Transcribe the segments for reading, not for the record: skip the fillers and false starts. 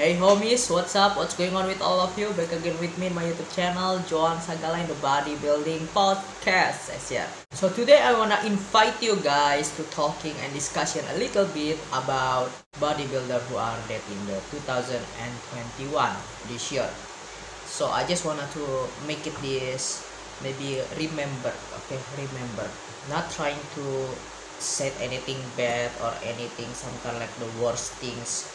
Hey homies, what's up? What's going on with all of you? Back again with me in my YouTube channel, Joan Sagala in the Bodybuilding Podcast. So today I wanna invite you guys to talking and discussion a little bit about bodybuilder who are dead in the 2021 this year. So I just wanna to make it this maybe remember, okay? Remember, not trying to say anything bad or anything some kind like the worst things,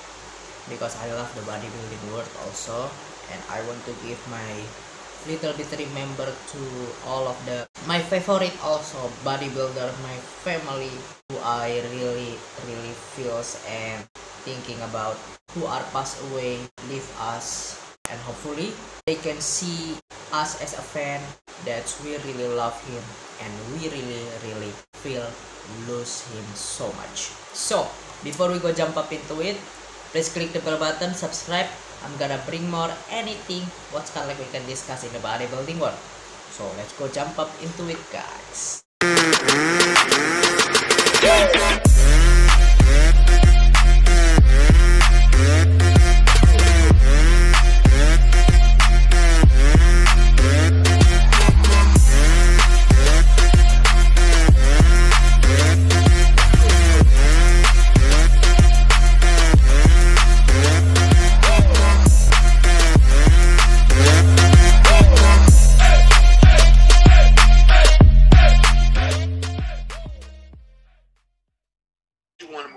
because I love the bodybuilding world also, and I want to give my little bit remember to all of my favorite also bodybuilder, my family, who I really feels and thinking about, who are passed away, leave us, and hopefully they can see us as a fan that we really love him and we really feel lose him so much. So before we go jump up into it, please click the bell button, subscribe. I'm gonna bring more anything what's kind of like we can discuss in the bodybuilding world. So let's go jump up into it, guys.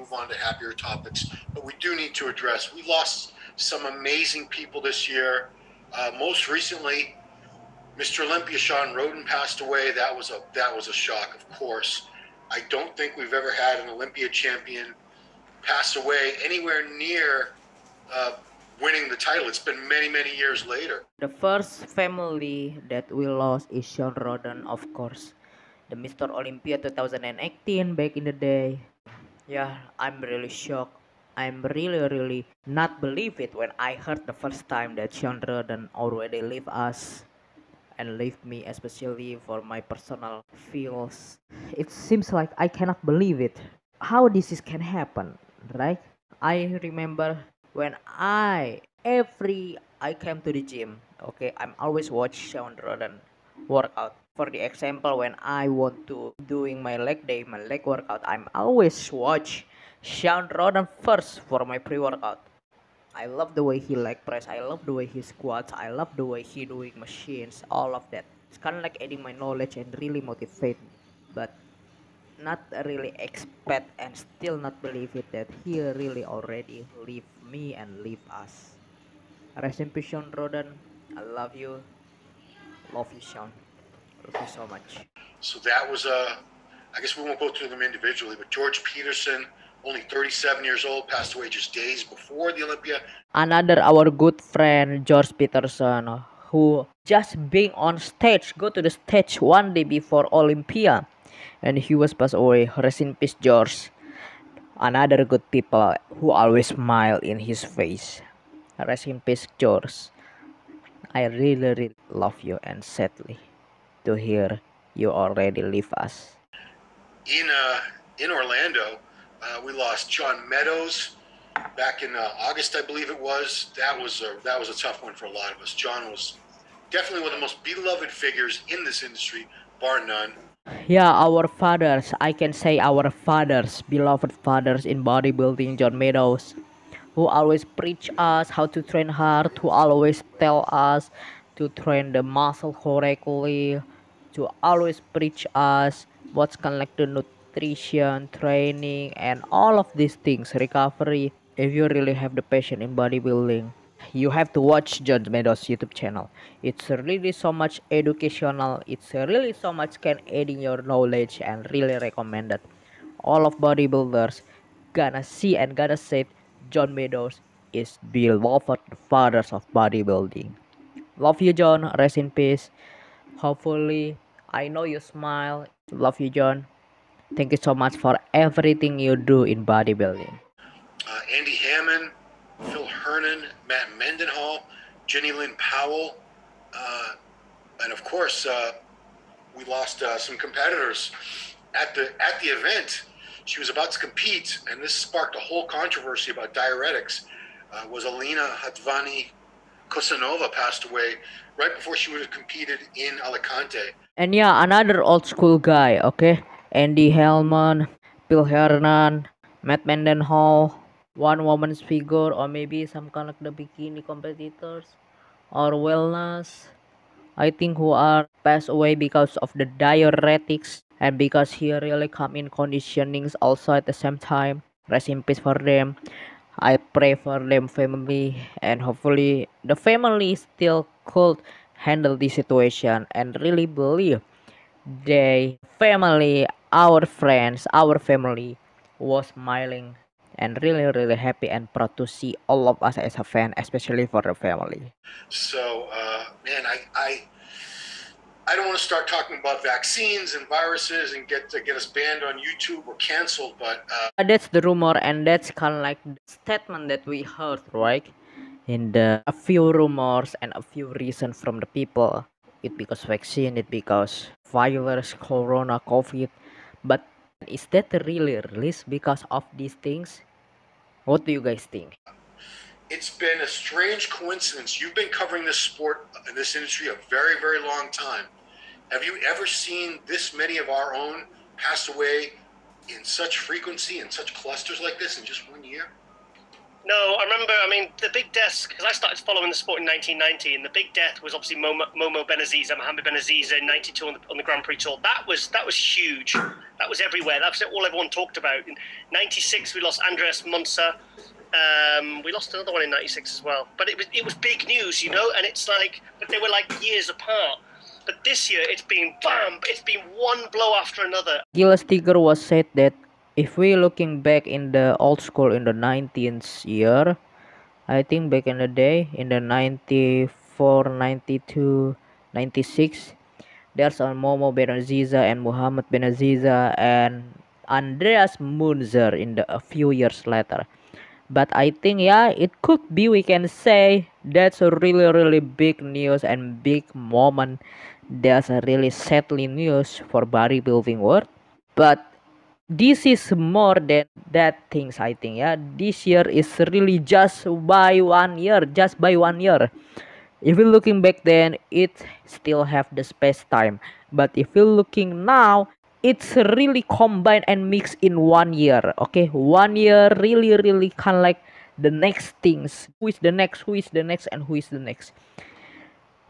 On to happier topics, but we do need to address, we lost some amazing people this year. Most recently, Mr. Olympia Shawn Rhoden passed away. That was a shock, of course. I don't think we've ever had an Olympia champion pass away anywhere near winning the title. It's been many years later. The first family that we lost is Shawn Rhoden, of course, the Mr. Olympia 2018 back in the day. Yeah, I'm really shocked. I'm really not believe it when I heard the first time that Shawn Rhoden already leave us and leave me, especially for my personal feels. It seems like I cannot believe it. How this can happen, right? I remember when I came to the gym. Okay, I'm always watch Shawn Rhoden workout. For the example, when I want to doing my leg day, my leg workout, I'm always watch Shawn Rhoden first for my pre-workout. I love the way he leg press, I love the way he squats, I love the way he doing machines, all of that. It's kind of like adding my knowledge and really motivate, but not really expect and still not believe it that he really already leave me and leave us. Rest in peace, Shawn Rhoden. I love you. Love you, Shawn. Love you so much. So that was I guess we won't go through them individually, but George Peterson, only 37 years old, passed away just days before the Olympia. Another our good friend George Peterson, who just being on stage, go to the stage one day before Olympia, and he was passed away. Rest in peace, George. Another good people who always smile in his face. Rest in peace, George. I really love you, and sadly to hear you already leave us. In Orlando, we lost John Meadows back in August, I believe it was. That was a tough one for a lot of us. John was definitely one of the most beloved figures in this industry, bar none. Yeah, our fathers, I can say our fathers, beloved fathers in bodybuilding, John Meadows, who always preach us how to train hard, who always tell us to train the muscle correctly, to always preach us what's kind of like the nutrition, training, and all of these things, recovery. If you really have the passion in bodybuilding, you have to watch John Meadows YouTube channel. It's really so much educational. It's really so much can add in your knowledge, and really recommended. All of bodybuilders gonna see and gonna say John Meadows is beloved fathers of bodybuilding. Love you, John. Rest in peace. Hopefully, I know you smile. Love you, John. Thank you so much for everything you do in bodybuilding. Andy Hammond, Phil Hernon, Matt Mendenhall, Jenny Lynn Powell, and of course, we lost some competitors at the event. She was about to compete, and this sparked a whole controversy about diuretics. was Alina Hatvani Kosanova passed away right before she would have competed in Alicante. And yeah, another old school guy, okay? Andy Hellman, Bill Hernon, Matt Mendenhall, one woman's figure, or maybe some kind of the bikini competitors, or wellness. I think who are passed away because of the diuretics and because he really come in conditionings also at the same time. Rest in peace for them. I pray for them family and hopefully the family still could handle this situation and really believe they family our friends our family was smiling and really happy and proud to see all of us as a fan, especially for the family. So, man, I don't want to start talking about vaccines and viruses and get us banned on YouTube or canceled, but That's the rumor and that's kind of like the statement that we heard, right? In the a few rumors and a few reasons from the people. It because vaccine, it because virus, corona, COVID. But is that really released because of these things? What do you guys think? it's been a strange coincidence. You've been covering this sport in this industry a very, very long time. Have you ever seen this many of our own pass away in such frequency and such clusters like this in just 1 year? No, I remember, I mean, the big deaths, because I started following the sport in 1990, and the big death was obviously Momo Benaziza, Mohamed Benaziza in 92 on the Grand Prix Tour. That was huge. That was everywhere. That was all everyone talked about. In 96, we lost Andreas Munzer. We lost another one in 96 as well. But it was big news, you know, and it's like, but they were like years apart. But this year, it's been bam, it's been one blow after another. Gila Sticker was said that if we looking back in the old school in the 19th year, I think back in the day in the 94, 92, 96, there's a Momo Benaziza and Muhammad Benaziza and Andreas Munzer in the a few years later. But I think yeah, it could be we can say that's a really big news and big moment. That's a really sadly news for bodybuilding world. But this is more than that things I think yeah. This year is really just by 1 year, just by 1 year. If you're looking back then, it still have the space time. But if you're looking now, it's really combined and mixed in 1 year. Okay, 1 year really kind of like the next things. Who is the next? Who is the next? And who is the next?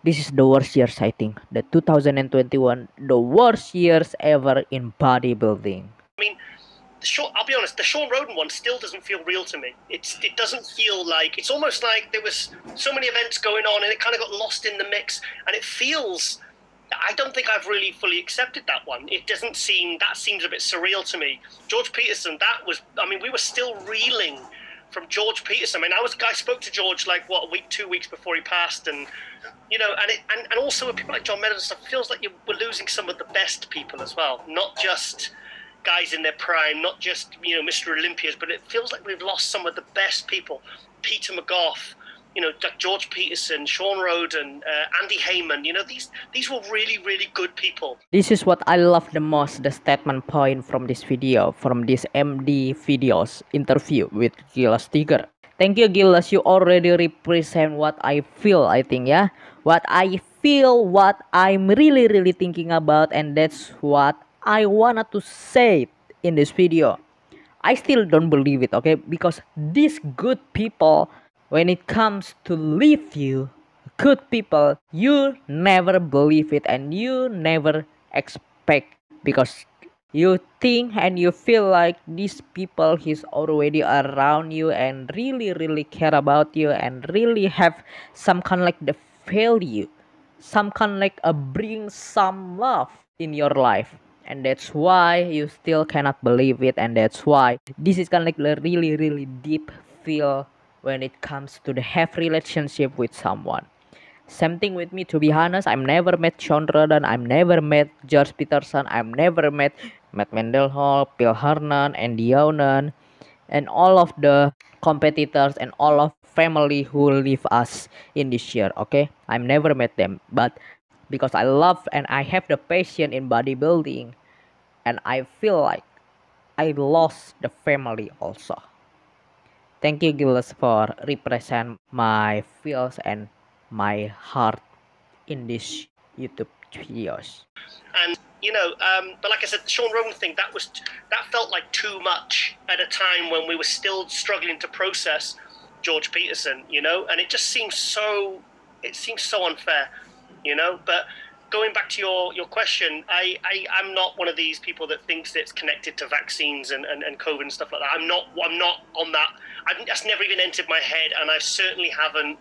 This is the worst years I think. The 2021, the worst years ever in bodybuilding. I mean, I'll be honest, the Shawn Rhoden one still doesn't feel real to me. It doesn't feel like, it's almost like there was so many events going on and it kind of got lost in the mix. And it feels, I don't think I've really fully accepted that one. It doesn't seem, that seems a bit surreal to me. George Peterson, that was, I mean, we were still reeling from George Peterson. I mean, I spoke to George like, what, a week, 2 weeks before he passed. And, you know, and also with people like John Meadows and stuff, it feels like we're losing some of the best people as well. Not just guys in their prime, not just, you know, Mr. Olympias, but it feels like we've lost some of the best people. Peter McGough, you know, George Peterson, Shawn Rhoden, Andy Heyman, you know, these were really good people. This is what I love the most, the statement point from this video, from this MD videos interview with Gila Sticker. Thank you Gilas, you already represent what I feel, I think, yeah. What I feel, what I'm really thinking about, and that's what I wanted to say in this video. I still don't believe it, okay? Because these good people, when it comes to leave you, good people, you never believe it and you never expect, because you think and you feel like these people is already around you and really care about you and really have some kind of like the value, some kind of like bring some love in your life. And that's why you still cannot believe it, and that's why this is kind of like a really deep feel when it comes to the have relationship with someone. Same thing with me, to be honest. I've never met Shawn Rhoden, I've never met George Peterson, I've never met Matt Mendenhall, Phil Hernon, and Joan, and all of the competitors and all of family who leave us in this year. Okay, I've never met them, but because I love and I have the passion in bodybuilding, and I feel like I lost the family also. Thank you, Gilles, for represent my feels and my heart in this YouTube videos. And but like I said, the Shawn Rhoden thing, that felt like too much at a time when we were still struggling to process George Peterson, and it just seems so unfair, But going back to your question, I'm not one of these people that thinks it's connected to vaccines and COVID and stuff like that. I'm not on that. That's never even entered my head, and I certainly haven't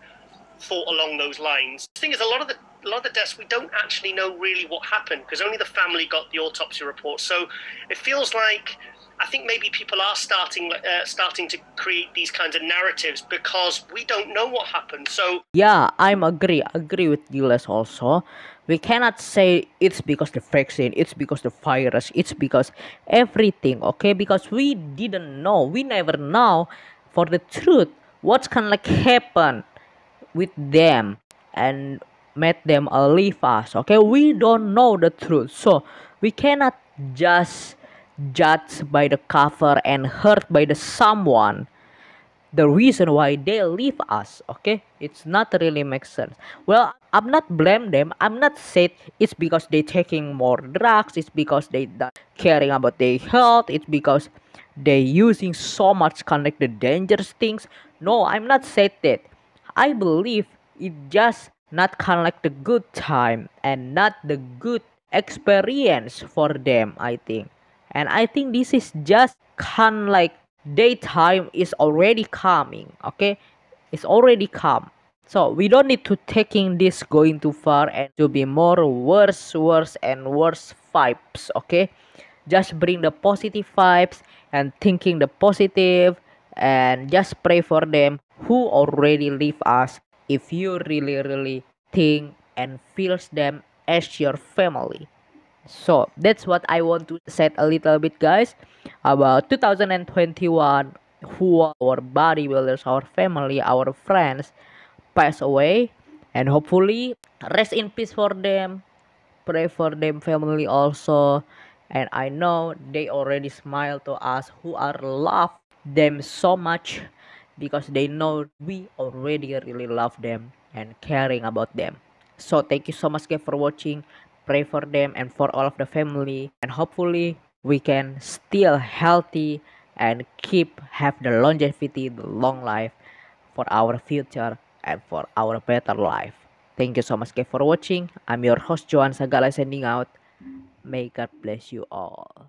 thought along those lines. The thing is, a lot of the deaths, we don't actually know really what happened because only the family got the autopsy report. So it feels like, I think maybe people are starting to create these kinds of narratives because we don't know what happened. So yeah, I'm agree with Gilles also. We cannot say it's because the vaccine, it's because the virus, it's because everything, okay? Because we didn't know, we never know for the truth what's gonna like happen with them and made them leave us, okay? We don't know the truth, so we cannot just judge by the cover and hurt by the someone the reason why they leave us, okay? It's not really makes sense. Well, I'm not blame them, I'm not said it's because they taking more drugs, it's because they not caring about their health, it's because they using so much connected dangerous things. No, I'm not said that. I believe it just not kind of like the good time and not the good experience for them, I think. And I think this is just kind of like daytime is already coming, okay? It's already come. So we don't need to taking this going too far and to be more worse and worse vibes, okay? Just bring the positive vibes and thinking the positive and just pray for them who already leave us if you really think and feels them as your family. So that's what I want to say a little bit, guys, about 2021, who are our bodybuilders, our family, our friends pass away, and hopefully rest in peace for them. Pray for them family also, and I know they already smile to us who are love them so much because they know we already really love them and caring about them. So thank you so much guys for watching. Pray for them and for all of the family, and hopefully we can still healthy and keep have the longevity, the long life for our future and for our better life. Thank you so much guys for watching. I'm your host Joan Sagala, sending out. May God bless you all.